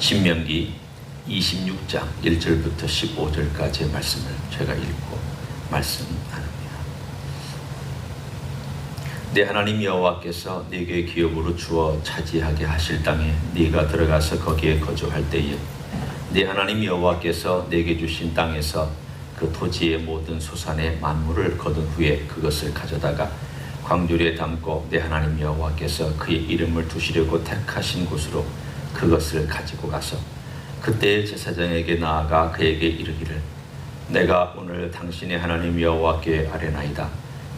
신명기 26장 1절부터 15절까지의 말씀을 제가 읽고 말씀 나눕니다. 내 하나님 여호와께서 네게 기업으로 주어 차지하게 하실 땅에 네가 들어가서 거기에 거주할 때에 네 하나님 여호와께서 네게 주신 땅에서 그 토지의 모든 소산의 만물을 거둔 후에 그것을 가져다가 광주리에 담고 내 하나님 여호와께서 그의 이름을 두시려고 택하신 곳으로 그것을 가지고 가서 그때의 제사장에게 나아가 그에게 이르기를 내가 오늘 당신의 하나님 여호와께 아뢰나이다.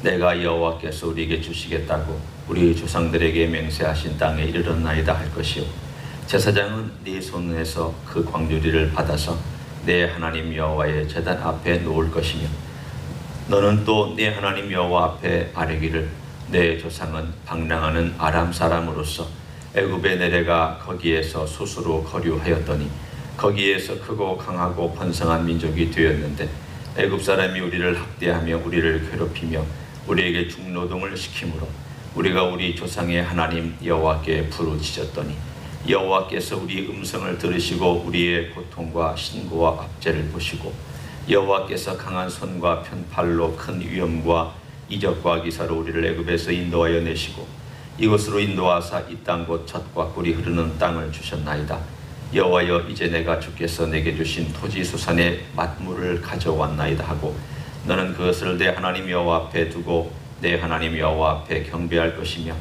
내가 여호와께서 우리에게 주시겠다고 우리 조상들에게 맹세하신 땅에 이르렀나이다 할 것이요 제사장은 네 손에서 그 광주리를 받아서 내 하나님 여호와의 제단 앞에 놓을 것이며 너는 또 네 하나님 여호와 앞에 아뢰기를 내 조상은 방랑하는 아람 사람으로서 애굽에 내려가 거기에서 스스로 거류하였더니 거기에서 크고 강하고 번성한 민족이 되었는데 애굽 사람이 우리를 학대하며 우리를 괴롭히며 우리에게 중노동을 시키므로 우리가 우리 조상의 하나님 여호와께 부르짖었더니 여호와께서 우리 음성을 들으시고 우리의 고통과 신고와 압제를 보시고 여호와께서 강한 손과 편팔로 큰 위엄과 이적과 기사로 우리를 애굽에서 인도하여 내시고 이곳으로 인도하사 이 땅 곧 젖과 꿀이 흐르는 땅을 주셨나이다. 여호와여 이제 내가 주께서 내게 주신 토지 수산의 만물을 가져왔나이다 하고 너는 그것을 내 하나님 여호와 앞에 두고 내 하나님 여호와 앞에 경배할 것이며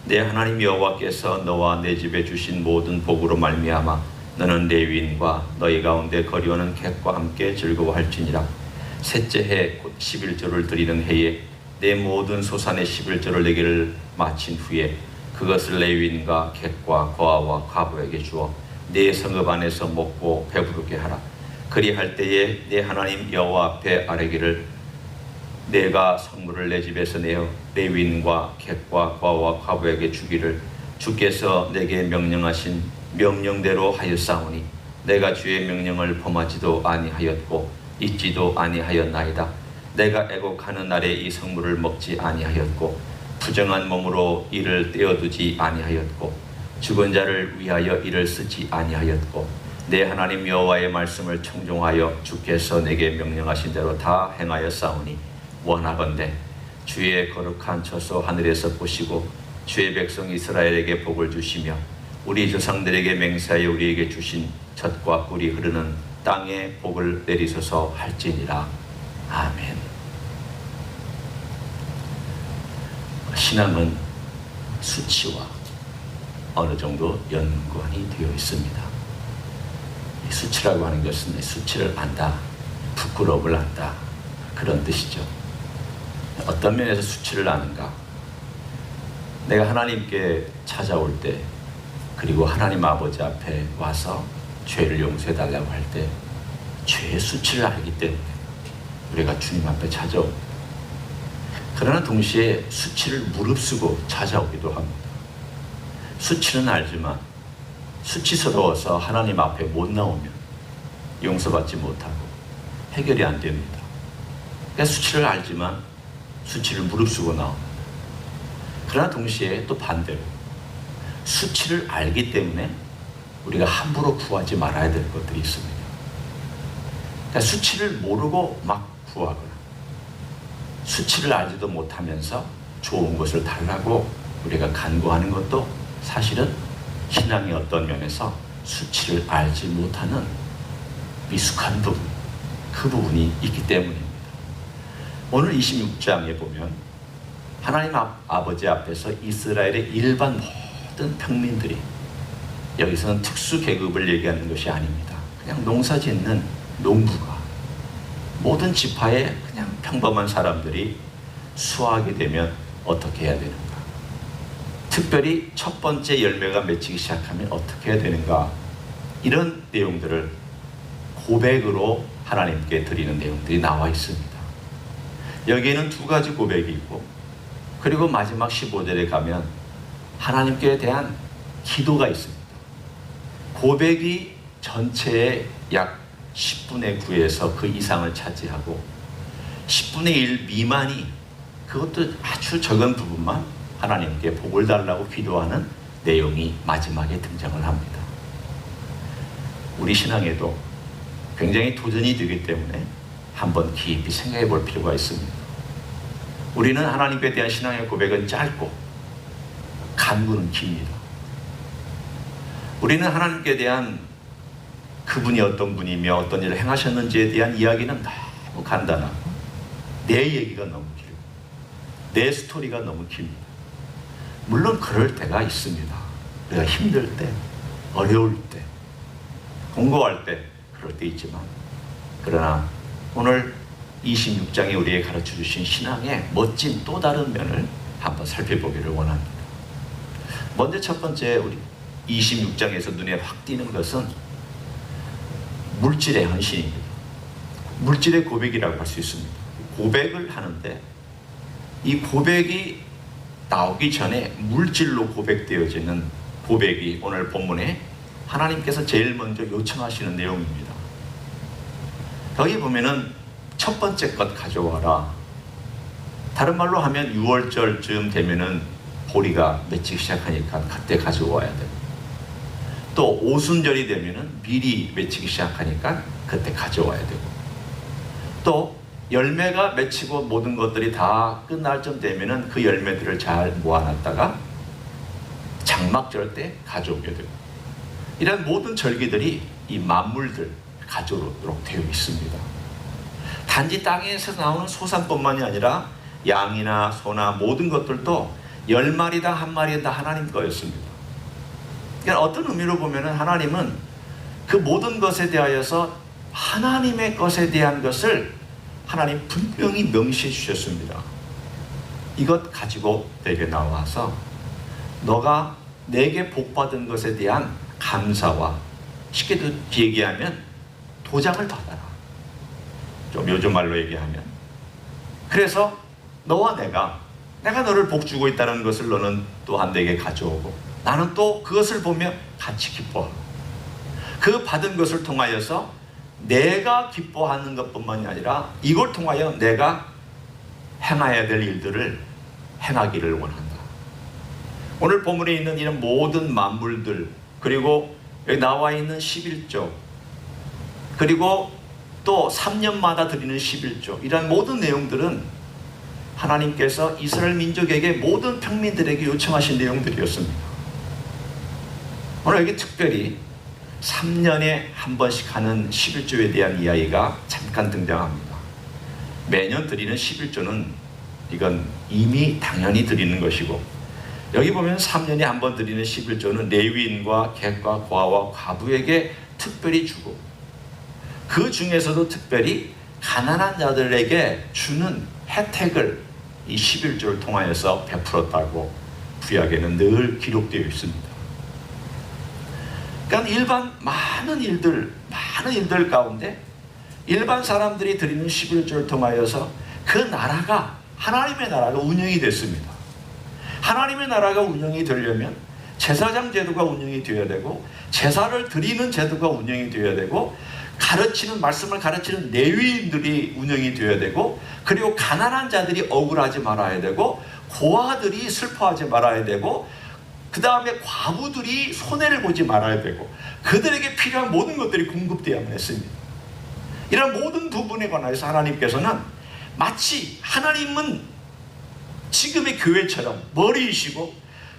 내 하나님 여호와께서 너와 내 집에 주신 모든 복으로 말미암아 너는 레위인과 너희 가운데 거류하는 객과 함께 즐거워할지니라. 셋째 해 곧 11조를 드리는 해에 내 모든 소산의 11조를 내게를 마친 후에 그것을 레위인과 객과 고아와 과부에게 주어 내 성읍 안에서 먹고 배부르게 하라. 그리할 때에 내 하나님 여호와 앞에 아뢰기를 내가 성물을 내 집에서 내어 레위인과 객과 고아와 과부에게 주기를 주께서 내게 명령하신 명령대로 하였사오니 내가 주의 명령을 범하지도 아니하였고 잊지도 아니하였나이다. 내가 애곡하는 날에 이 성물을 먹지 아니하였고 부정한 몸으로 이를 떼어두지 아니하였고 죽은 자를 위하여 이를 쓰지 아니하였고 내 하나님 여호와의 말씀을 청종하여 주께서 내게 명령하신 대로 다 행하였사오니 원하건대 주의 거룩한 처소 하늘에서 보시고 주의 백성 이스라엘에게 복을 주시며 우리 조상들에게 맹세하여 우리에게 주신 젖과 꿀이 흐르는 땅에 복을 내리소서 할지니라. 아멘. 신앙은 수치와 어느 정도 연관이 되어 있습니다. 이 수치라고 하는 것은 수치를 안다, 부끄러움을 안다, 그런 뜻이죠. 어떤 면에서 수치를 아는가? 내가 하나님께 찾아올 때 그리고 하나님 아버지 앞에 와서 죄를 용서해 달라고 할 때 죄의 수치를 알기 때문에 우리가 주님 앞에 찾아옵니다. 그러나 동시에 수치를 무릅쓰고 찾아오기도 합니다. 수치는 알지만 수치스러워서 하나님 앞에 못 나오면 용서받지 못하고 해결이 안 됩니다. 그러니까 수치를 알지만 수치를 무릅쓰고 나옵니다. 그러나 동시에 또 반대로 수치를 알기 때문에 우리가 함부로 구하지 말아야 될 것들이 있습니다. 그러니까 수치를 모르고 막 구하거나 수치를 알지도 못하면서 좋은 것을 달라고 우리가 간구하는 것도 사실은 신앙의 어떤 면에서 수치를 알지 못하는 미숙한 부분, 그 부분이 있기 때문입니다. 오늘 26장에 보면 하나님 아버지 앞에서 이스라엘의 일반 모든 평민들이, 여기서는 특수 계급을 얘기하는 것이 아닙니다. 그냥 농사 짓는 농부가, 모든 지파의 그냥 평범한 사람들이 수확하게 되면 어떻게 해야 되는가? 특별히 첫 번째 열매가 맺히기 시작하면 어떻게 해야 되는가? 이런 내용들을 고백으로 하나님께 드리는 내용들이 나와 있습니다. 여기에는 두 가지 고백이 있고, 그리고 마지막 15절에 가면 하나님께 대한 기도가 있습니다. 고백이 전체의 약 10분의 9에서 그 이상을 차지하고 10분의 1 미만이, 그것도 아주 적은 부분만 하나님께 복을 달라고 기도하는 내용이 마지막에 등장을 합니다. 우리 신앙에도 굉장히 도전이 되기 때문에 한번 깊이 생각해 볼 필요가 있습니다. 우리는 하나님께 대한 신앙의 고백은 짧고 간구는 깁니다. 우리는 하나님께 대한 그분이 어떤 분이며 어떤 일을 행하셨는지에 대한 이야기는 너무 간단하고 내 얘기가 너무 길고 내 스토리가 너무 깁니다. 물론 그럴 때가 있습니다. 우리가 힘들 때, 어려울 때, 공고할 때 그럴 때 있지만, 그러나 오늘 26장이 우리에게 가르쳐 주신 신앙의 멋진 또 다른 면을 한번 살펴보기를 원합니다. 먼저 첫 번째, 우리 26장에서 눈에 확 띄는 것은 물질의 헌신입니다. 물질의 고백이라고 할 수 있습니다. 고백을 하는데 이 고백이 나오기 전에 물질로 고백되어지는 고백이 오늘 본문에 하나님께서 제일 먼저 요청하시는 내용입니다. 여기 보면은 첫 번째 것 가져와라. 다른 말로 하면 6월절쯤 되면은 보리가 맺히기 시작하니까 그때 가져와야 되고, 또 오순절이 되면은 밀이 맺히기 시작하니까 그때 가져와야 되고, 또 열매가 맺히고 모든 것들이 다 끝날 쯤 되면은 그 열매들을 잘 모아놨다가 장막절 때 가져오게 되고, 이런 모든 절기들이 이 만물들 가져오도록 되어 있습니다. 단지 땅에서 나오는 소산뿐만이 아니라 양이나 소나 모든 것들도 10마리당 1마리 다 하나님 거였습니다. 그러니까 어떤 의미로 보면 하나님은 그 모든 것에 대하여서 하나님의 것에 대한 것을 하나님 분명히 명시해 주셨습니다. 이것 가지고 내게 나와서 너가 내게 복받은 것에 대한 감사와, 쉽게 얘기하면 도장을 받아라. 좀 요즘 말로 얘기하면, 그래서 너와 내가 너를 복주고 있다는 것을 너는 또한 내게 가져오고, 나는 또 그것을 보며 같이 기뻐하고, 그 받은 것을 통하여서 내가 기뻐하는 것뿐만이 아니라 이걸 통하여 내가 행해야 될 일들을 행하기를 원한다. 오늘 본문에 있는 이런 모든 만물들, 그리고 여기 나와 있는 11조, 그리고 또 3년마다 드리는 11조, 이런 모든 내용들은 하나님께서 이스라엘 민족에게, 모든 평민들에게 요청하신 내용들이었습니다. 오늘 여기 특별히 3년에 한 번씩 하는 11조에 대한 이야기가 잠깐 등장합니다. 매년 드리는 11조는 이건 이미 당연히 드리는 것이고, 여기 보면 3년에 한 번 드리는 11조는 레위인과 객과 고아와 과부에게 특별히 주고, 그 중에서도 특별히 가난한 자들에게 주는 혜택을 이 11조를 통하여서 베풀었다고 구약에는 늘 기록되어 있습니다. 그러니까 일반 많은 일들 가운데 일반 사람들이 드리는 11조를 통하여서 그 나라가, 하나님의 나라가 운영이 됐습니다. 하나님의 나라가 운영이 되려면 제사장 제도가 운영이 되어야 되고, 제사를 드리는 제도가 운영이 되어야 되고, 말씀을 가르치는 레위인들이 운영이 되어야 되고, 그리고 가난한 자들이 억울하지 말아야 되고, 고아들이 슬퍼하지 말아야 되고, 그 다음에 과부들이 손해를 보지 말아야 되고, 그들에게 필요한 모든 것들이 공급되어야만 했습니다. 이런 모든 부분에 관해서 하나님께서는 마치 하나님은 지금의 교회처럼 머리이시고,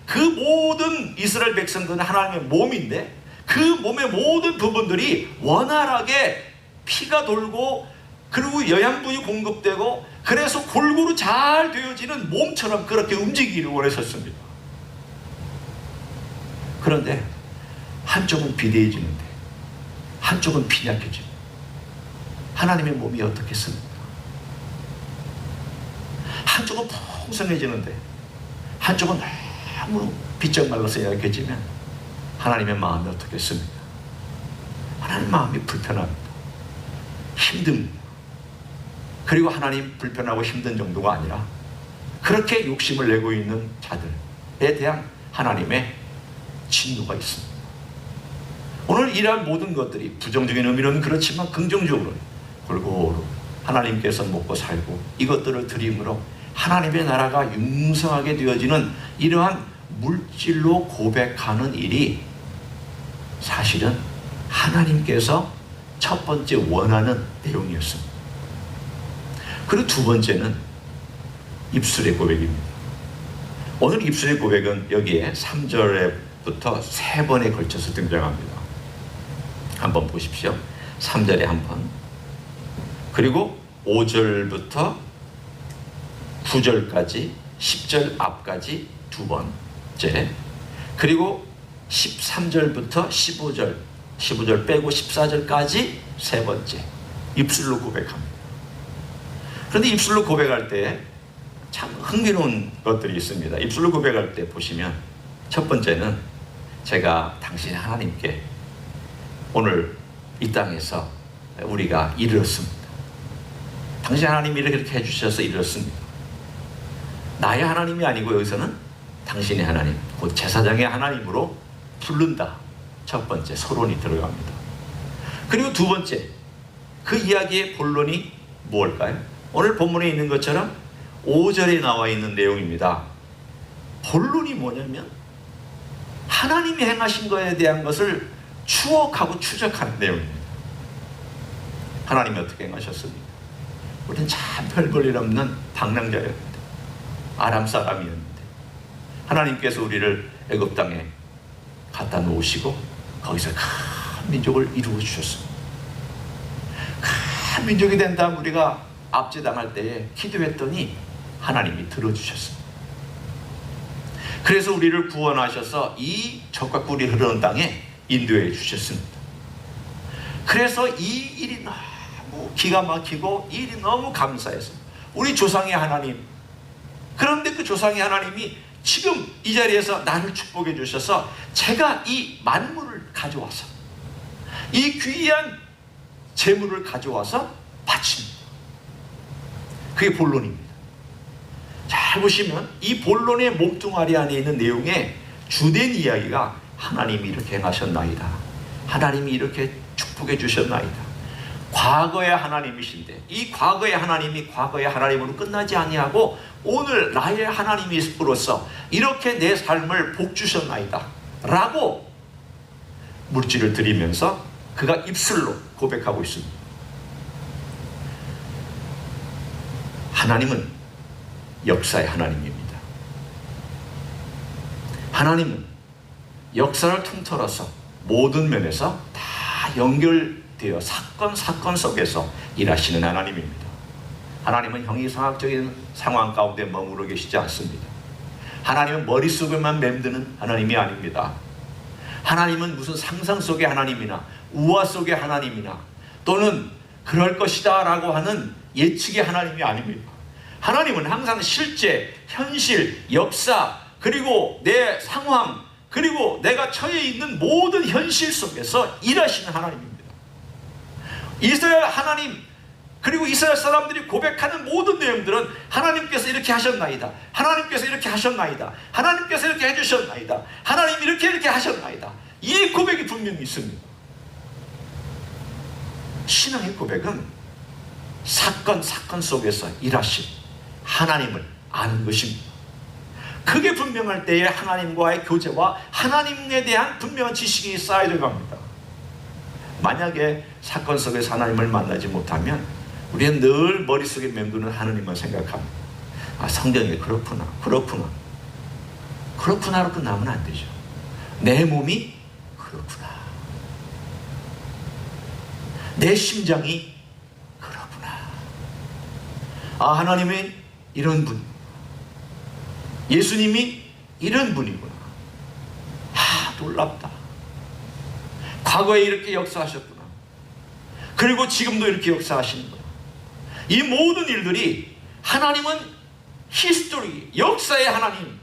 그 모든 이스라엘 백성들은 하나님의 몸인데, 그 몸의 모든 부분들이 원활하게 피가 돌고, 그리고 영양분이 공급되고, 그래서 골고루 잘 되어지는 몸처럼 그렇게 움직이기를 원하셨습니다. 그런데 한쪽은 비대해지는데 한쪽은 빈약해지는 하나님의 몸이 어떻겠습니까? 한쪽은 풍성해지는데 한쪽은 너무 비쩍 말라서 약해지면 하나님의 마음이 어떻겠습니까? 하나님 마음이 불편합니다. 힘듭니다. 그리고 하나님 불편하고 힘든 정도가 아니라 그렇게 욕심을 내고 있는 자들에 대한 하나님의 진노가 있습니다. 오늘 이러한 모든 것들이 부정적인 의미로는 그렇지만 긍정적으로는 골고루 하나님께서 먹고 살고 이것들을 드림으로 하나님의 나라가 융성하게 되어지는 이러한 물질로 고백하는 일이 사실은 하나님께서 첫 번째 원하는 내용이었습니다. 그리고 두 번째는 입술의 고백입니다. 오늘 입술의 고백은 여기에 3절부터 3번에 걸쳐서 등장합니다. 한번 보십시오. 3절에 한 번, 그리고 5절부터 9절까지 10절 앞까지 두 번째, 그리고 13절부터 15절 빼고 14절까지 세 번째, 입술로 고백합니다. 그런데 입술로 고백할 때 참 흥미로운 것들이 있습니다. 입술로 고백할 때 보시면 첫 번째는 제가 당신 하나님께 오늘 이 땅에서 우리가 이르렀습니다. 당신 하나님이 이렇게 해주셔서 이르렀습니다. 나의 하나님이 아니고 여기서는 당신의 하나님, 곧 제사장의 하나님으로 부른다. 첫 번째 서론이 들어갑니다. 그리고 두 번째, 그 이야기의 본론이 무엇일까요? 오늘 본문에 있는 것처럼 5절에 나와 있는 내용입니다. 본론이 뭐냐면 하나님이 행하신 것에 대한 것을 추억하고 추적하는 내용입니다. 하나님이 어떻게 행하셨습니까? 우리는 참 별 볼 일 없는 방랑자였는데, 아람 사람이었는데 하나님께서 우리를 애굽 땅에 갖다 놓으시고 거기서 큰 민족을 이루어 주셨습니다. 큰 민족이 된 다음 우리가 압제당할 때에 기도했더니 하나님이 들어주셨습니다. 그래서 우리를 구원하셔서 이 젖과 꿀이 흐르는 땅에 인도해 주셨습니다. 그래서 이 일이 너무 기가 막히고 이 일이 너무 감사해서 우리 조상의 하나님, 그런데 그 조상의 하나님이 지금 이 자리에서 나를 축복해 주셔서 제가 이 만물을 가져와서 이 귀한 재물을 가져와서 바칩니다. 그게 본론입니다. 잘 보시면 이 본론의 몸뚱아리 안에 있는 내용의 주된 이야기가 하나님이 이렇게 행하셨나이다, 하나님이 이렇게 축복해 주셨나이다, 과거의 하나님이신데 이 과거의 하나님이 과거의 하나님으로 끝나지 아니하고 오늘 나의 하나님으로서 이렇게 내 삶을 복 주셨나이다 라고 물질을 드리면서 그가 입술로 고백하고 있습니다. 하나님은 역사의 하나님입니다. 하나님은 역사를 통틀어서 모든 면에서 다 연결되어 사건 속에서 일하시는 하나님입니다. 하나님은 형이상학적인 상황 가운데 머무르 계시지 않습니다. 하나님은 머릿속에만 맴드는 하나님이 아닙니다. 하나님은 무슨 상상 속의 하나님이나 우화 속의 하나님이나 또는 그럴 것이다 라고 하는 예측의 하나님이 아닙니다. 하나님은 항상 실제, 현실, 역사, 그리고 내 상황, 그리고 내가 처해 있는 모든 현실 속에서 일하시는 하나님입니다. 이스라엘 하나님, 그리고 이스라엘 사람들이 고백하는 모든 내용들은 하나님께서 이렇게 하셨나이다, 하나님께서 이렇게 하셨나이다, 하나님께서 이렇게 해주셨나이다, 하나님 이렇게 하셨나이다, 이 고백이 분명히 있습니다. 신앙의 고백은 사건 속에서 일하신 하나님을 아는 것입니다. 그게 분명할 때에 하나님과의 교제와 하나님에 대한 분명한 지식이 쌓여 들어갑니다. 만약에 사건 속에서 하나님을 만나지 못하면 우리는 늘 머릿속에 맴도는 하나님만 생각합니다. 아, 성경에 그렇구나로 끝나면 안 되죠. 내 몸이 그렇구나, 내 심장이 그렇구나, 아, 하나님이 이런 분, 예수님이 이런 분이구나, 아, 놀랍다, 과거에 이렇게 역사하셨구나, 그리고 지금도 이렇게 역사하시는구나. 이 모든 일들이 하나님은 히스토리, 역사의 하나님,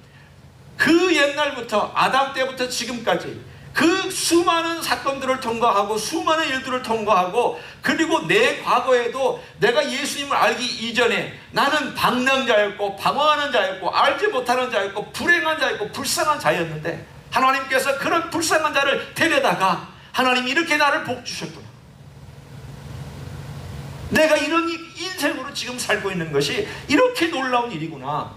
그 옛날부터 아담 때부터 지금까지 그 수많은 사건들을 통과하고 수많은 일들을 통과하고, 그리고 내 과거에도 내가 예수님을 알기 이전에 나는 방랑자였고 방황하는 자였고 알지 못하는 자였고 불행한 자였고 불쌍한 자였는데 하나님께서 그런 불쌍한 자를 데려다가 하나님이 이렇게 나를 복 주셨구나, 내가 이런 인생으로 지금 살고 있는 것이 이렇게 놀라운 일이구나.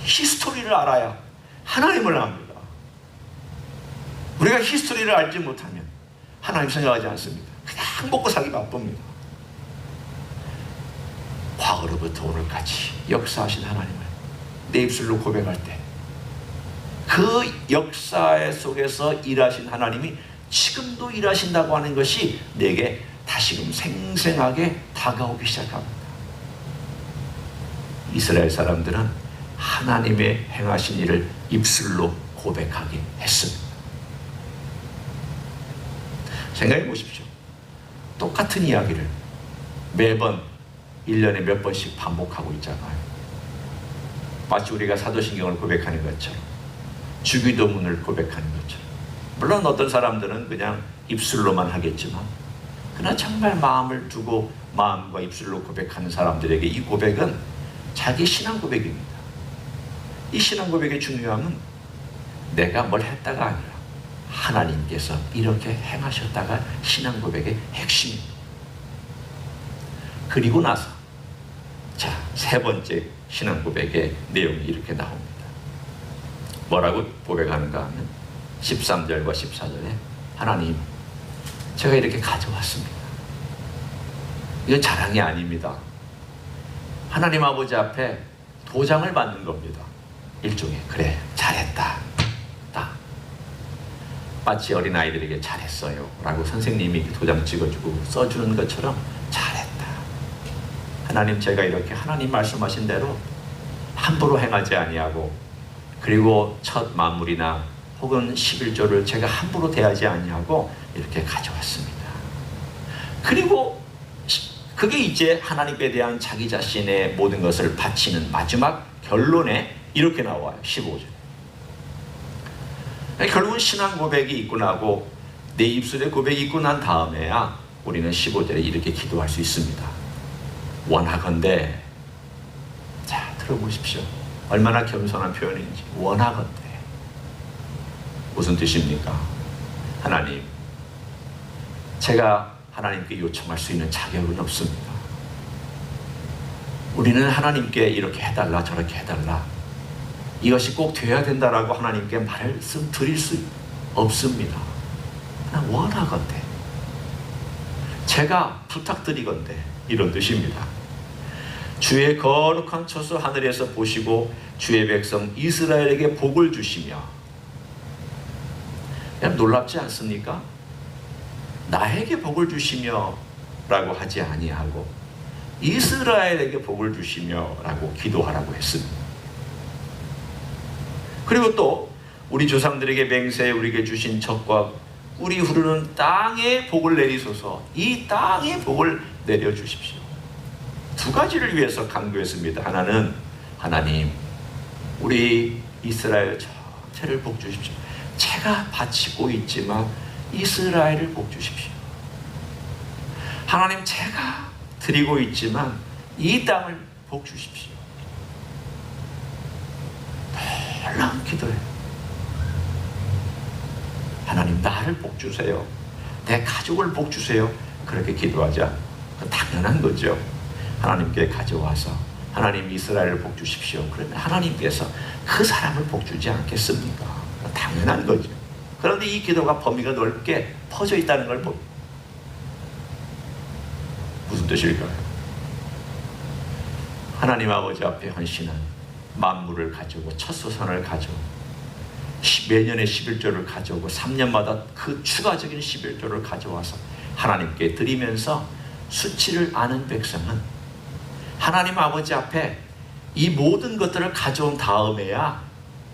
히스토리를 알아야 하나님을 압니다. 우리가 히스토리를 알지 못하면 하나님 생각하지 않습니다. 그냥 먹고 살기 바쁩니다. 과거로부터 오늘까지 역사하신 하나님을 내 입술로 고백할 때 그 역사 속에서 일하신 하나님이 지금도 일하신다고 하는 것이 내게 다시금 생생하게 다가오기 시작합니다. 이스라엘 사람들은 하나님의 행하신 일을 입술로 고백하게 했습니다. 생각해 보십시오. 똑같은 이야기를 매번 1년에 몇 번씩 반복하고 있잖아요. 마치 우리가 사도신경을 고백하는 것처럼, 주기도문을 고백하는 것처럼. 물론 어떤 사람들은 그냥 입술로만 하겠지만, 그러나 정말 마음을 두고 마음과 입술로 고백하는 사람들에게 이 고백은 자기 신앙 고백입니다. 이 신앙 고백의 중요함은 내가 뭘 했다가 아니라 하나님께서 이렇게 행하셨다가 신앙 고백의 핵심입니다. 그리고 나서 자, 세 번째 신앙 고백의 내용이 이렇게 나옵니다. 뭐라고 고백하는가 하면 13절과 14절에 하나님, 제가 이렇게 가져왔습니다. 이건 자랑이 아닙니다. 하나님 아버지 앞에 도장을 받는 겁니다. 일종의 그래, 잘했다. 마치 어린아이들에게 잘했어요 라고 선생님이 도장 찍어주고 써주는 것처럼 잘했다. 하나님, 제가 이렇게 하나님 말씀하신 대로 함부로 행하지 아니하고, 그리고 첫 마무리나 혹은 11조를 제가 함부로 대하지 아니하고 이렇게 가져왔습니다. 그리고 그게 이제 하나님에 대한 자기 자신의 모든 것을 바치는 마지막 결론에 이렇게 나와요. 15절. 결국은 신앙 고백이 있고 나고 내 입술에 고백이 있고 난 다음에야 우리는 15절에 이렇게 기도할 수 있습니다. 원하건대. 자, 들어보십시오. 얼마나 겸손한 표현인지. 원하건대. 무슨 뜻입니까? 하나님, 제가 하나님께 요청할 수 있는 자격은 없습니다. 우리는 하나님께 이렇게 해달라 저렇게 해달라, 이것이 꼭 되어야 된다라고 하나님께 말씀드릴 수 없습니다. 그냥 원하건대, 제가 부탁드리건대, 이런 뜻입니다. 주의 거룩한 처소 하늘에서 보시고 주의 백성 이스라엘에게 복을 주시며. 그냥 놀랍지 않습니까? 나에게 복을 주시며 라고 하지 아니하고 이스라엘에게 복을 주시며 라고 기도하라고 했습니다. 그리고 또 우리 조상들에게 맹세해 우리에게 주신 젖과 꿀이 흐르는 땅에 복을 내리소서. 이 땅에 복을 내려주십시오. 두 가지를 위해서 강조했습니다. 하나는 하나님, 우리 이스라엘 전체를 복 주십시오. 제가 바치고 있지만 이스라엘을 복 주십시오. 하나님, 제가 드리고 있지만 이 땅을 복 주십시오. 놀라운 기도예요. 하나님, 나를 복 주세요. 내 가족을 복 주세요. 그렇게 기도하자. 당연한 거죠. 하나님께 가져와서 하나님, 이스라엘을 복 주십시오. 그러면 하나님께서 그 사람을 복 주지 않겠습니까? 당연한 거죠. 그런데 이 기도가 범위가 넓게 퍼져 있다는 걸 무슨 뜻일까요? 하나님 아버지 앞에 헌신한 만물을 가져오고 첫 소산을 가져오고 매년의 11조를 가져오고 3년마다 그 추가적인 11조를 가져와서 하나님께 드리면서 수치를 아는 백성은 하나님 아버지 앞에 이 모든 것들을 가져온 다음에야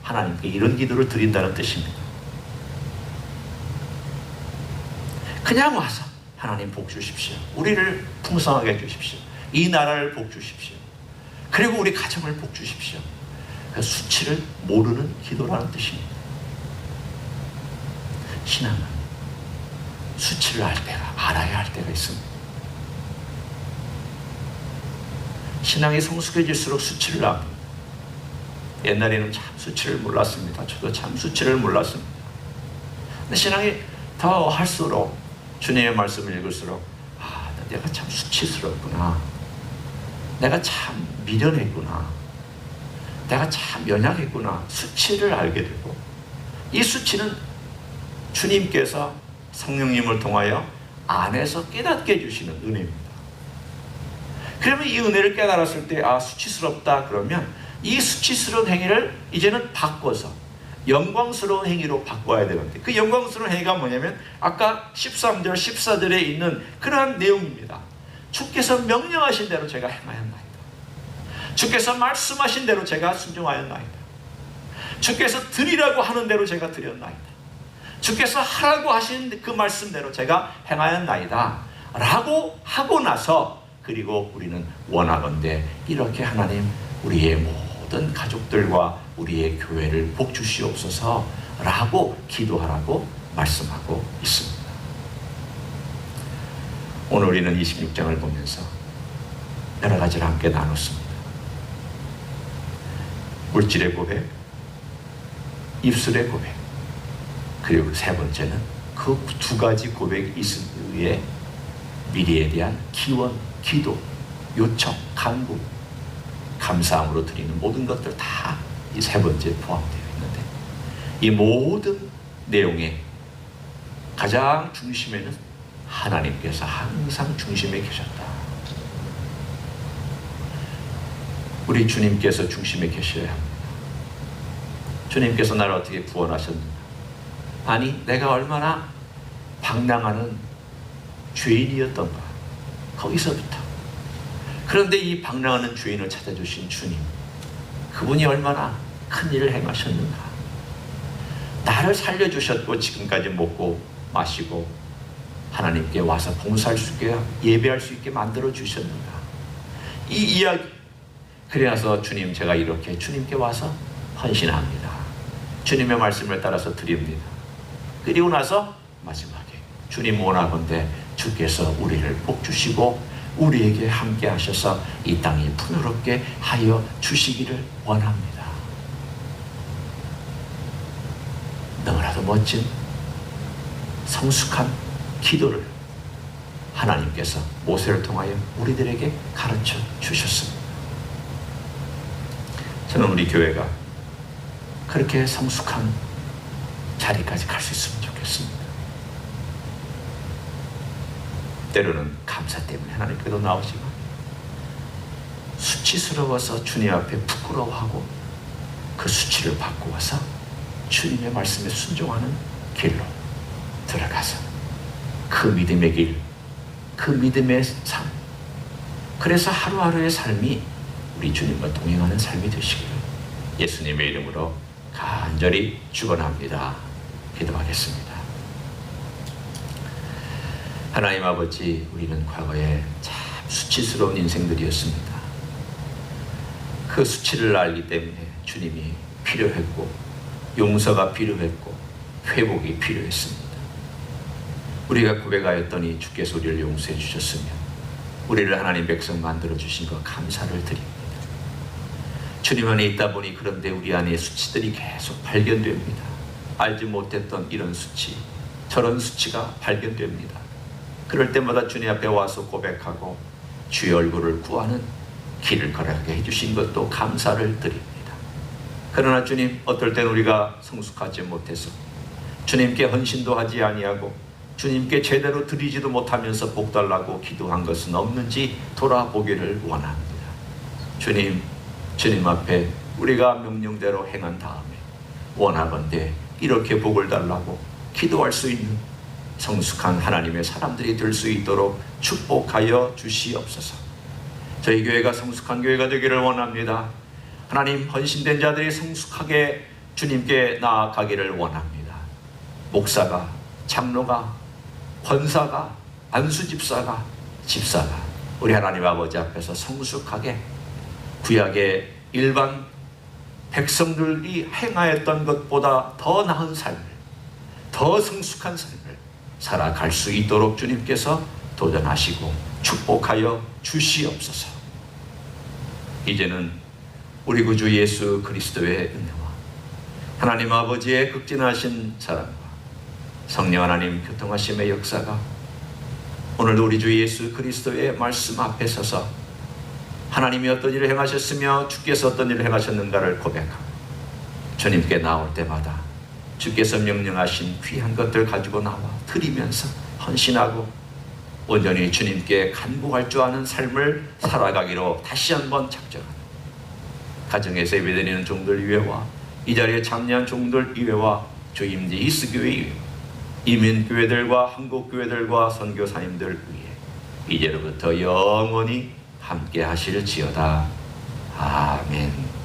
하나님께 이런 기도를 드린다는 뜻입니다. 그냥 와서 하나님 복 주십시오. 우리를 풍성하게 해주십시오. 이 나라를 복 주십시오. 그리고 우리 가정을 복 주십시오. 그 수치를 모르는 기도라는 뜻입니다. 신앙은 수치를 알아야 할 때가 있습니다. 신앙이 성숙해질수록 수치를 압니다. 옛날에는 참 수치를 몰랐습니다. 저도 참 수치를 몰랐습니다. 근데 신앙이 더 할수록, 주님의 말씀을 읽을수록, 내가 참 수치스럽구나, 내가 참 미련했구나, 내가 참 연약했구나, 수치를 알게 되고, 이 수치는 주님께서 성령님을 통하여 안에서 깨닫게 해주시는 은혜입니다. 그러면 이 은혜를 깨달았을 때 수치스럽다 그러면 이 수치스러운 행위를 이제는 바꿔서 영광스러운 행위로 바꿔야 되는데, 그 영광스러운 행위가 뭐냐면 아까 13절 14절에 있는 그러한 내용입니다. 주께서 명령하신 대로 제가 행하였나이다. 주께서 말씀하신 대로 제가 순종하였나이다. 주께서 드리라고 하는 대로 제가 드렸나이다. 주께서 하라고 하신 그 말씀대로 제가 행하였나이다 라고 하고 나서, 그리고 우리는 원하건대 이렇게 하나님 우리의 모든 가족들과 우리의 교회를 복 주시옵소서 라고 기도하라고 말씀하고 있습니다. 오늘 우리는 26장을 보면서 여러 가지를 함께 나눴습니다. 물질의 고백, 입술의 고백, 그리고 세 번째는 그 두 가지 고백이 있은 이후에 미래에 대한 기원, 기도, 요청, 간구, 감사함으로 드리는 모든 것들 다 이 세 번째에 포함되어 있는데, 이 모든 내용의 가장 중심에는 하나님께서 항상 중심에 계셨다. 우리 주님께서 중심에 계셔야 합니다. 주님께서 나를 어떻게 구원하셨는가? 아니, 내가 얼마나 방랑하는 죄인이었던가, 거기서부터. 그런데 이 방랑하는 죄인을 찾아주신 주님, 그분이 얼마나 큰 일을 행하셨는가? 나를 살려주셨고 지금까지 먹고 마시고 하나님께 와서 봉사할 수 있게, 예배할 수 있게 만들어 주셨는가? 이 이야기, 그래서 주님, 제가 이렇게 주님께 와서 헌신합니다. 주님의 말씀을 따라서 드립니다. 그리고 나서 마지막에 주님 원하건대 주께서 우리를 복 주시고 우리에게 함께 하셔서 이 땅이 풍요롭게 하여 주시기를 원합니다. 너무나도 멋진 성숙한 기도를 하나님께서 모세를 통하여 우리들에게 가르쳐 주셨습니다. 저는 우리 교회가 그렇게 성숙한 자리까지 갈 수 있으면 좋겠습니다. 때로는 감사 때문에 하나님께도 나오지만 수치스러워서 주님 앞에 부끄러워하고 그 수치를 받고 와서 주님의 말씀에 순종하는 길로 들어가서 그 믿음의 길, 그 믿음의 삶, 그래서 하루하루의 삶이 우리 주님과 동행하는 삶이 되시기를 예수님의 이름으로 간절히 축원합니다. 기도하겠습니다. 하나님 아버지, 우리는 과거에 참 수치스러운 인생들이었습니다. 그 수치를 알기 때문에 주님이 필요했고 용서가 필요했고 회복이 필요했습니다. 우리가 고백하였더니 주께서 우리를 용서해 주셨으며 우리를 하나님 백성 만들어 주신 것 감사를 드립니다. 주님 안에 있다 보니 그런데 우리 안에 수치들이 계속 발견됩니다. 알지 못했던 이런 수치, 저런 수치가 발견됩니다. 그럴 때마다 주님 앞에 와서 고백하고 주의 얼굴을 구하는 길을 걸어가게 해주신 것도 감사를 드립니다. 그러나 주님, 어떨 땐 우리가 성숙하지 못해서 주님께 헌신도 하지 아니하고 주님께 제대로 드리지도 못하면서 복달라고 기도한 것은 없는지 돌아보기를 원합니다. 주님, 주님 앞에 우리가 명령대로 행한 다음에 원하건대 이렇게 복을 달라고 기도할 수 있는 성숙한 하나님의 사람들이 될 수 있도록 축복하여 주시옵소서. 저희 교회가 성숙한 교회가 되기를 원합니다. 하나님, 헌신된 자들이 성숙하게 주님께 나아가기를 원합니다. 목사가, 장로가, 권사가, 안수집사가, 집사가 우리 하나님 아버지 앞에서 성숙하게 구약의 일반 백성들이 행하였던 것보다 더 나은 삶을, 더 성숙한 삶을 살아갈 수 있도록 주님께서 도전하시고 축복하여 주시옵소서. 이제는 우리 구주 예수 그리스도의 은혜와 하나님 아버지의 극진하신 사랑과 성령 하나님 교통하심의 역사가 오늘도 우리 주 예수 그리스도의 말씀 앞에 서서 하나님이 어떤 일을 행하셨으며 주께서 어떤 일을 행하셨는가를 고백하고 주님께 나올 때마다 주께서 명령하신 귀한 것들 가지고 나와 드리면서 헌신하고 온전히 주님께 간구할 줄 아는 삶을 살아가기로 다시 한번 작정합니다. 가정에서 예배드리는 종들 위에와 이 자리에 참여한 종들 위에와 주임지 이스교회 위에 이민교회들과 한국교회들과 선교사님들 위에 이제로부터 영원히 함께 하실지어다. 아멘.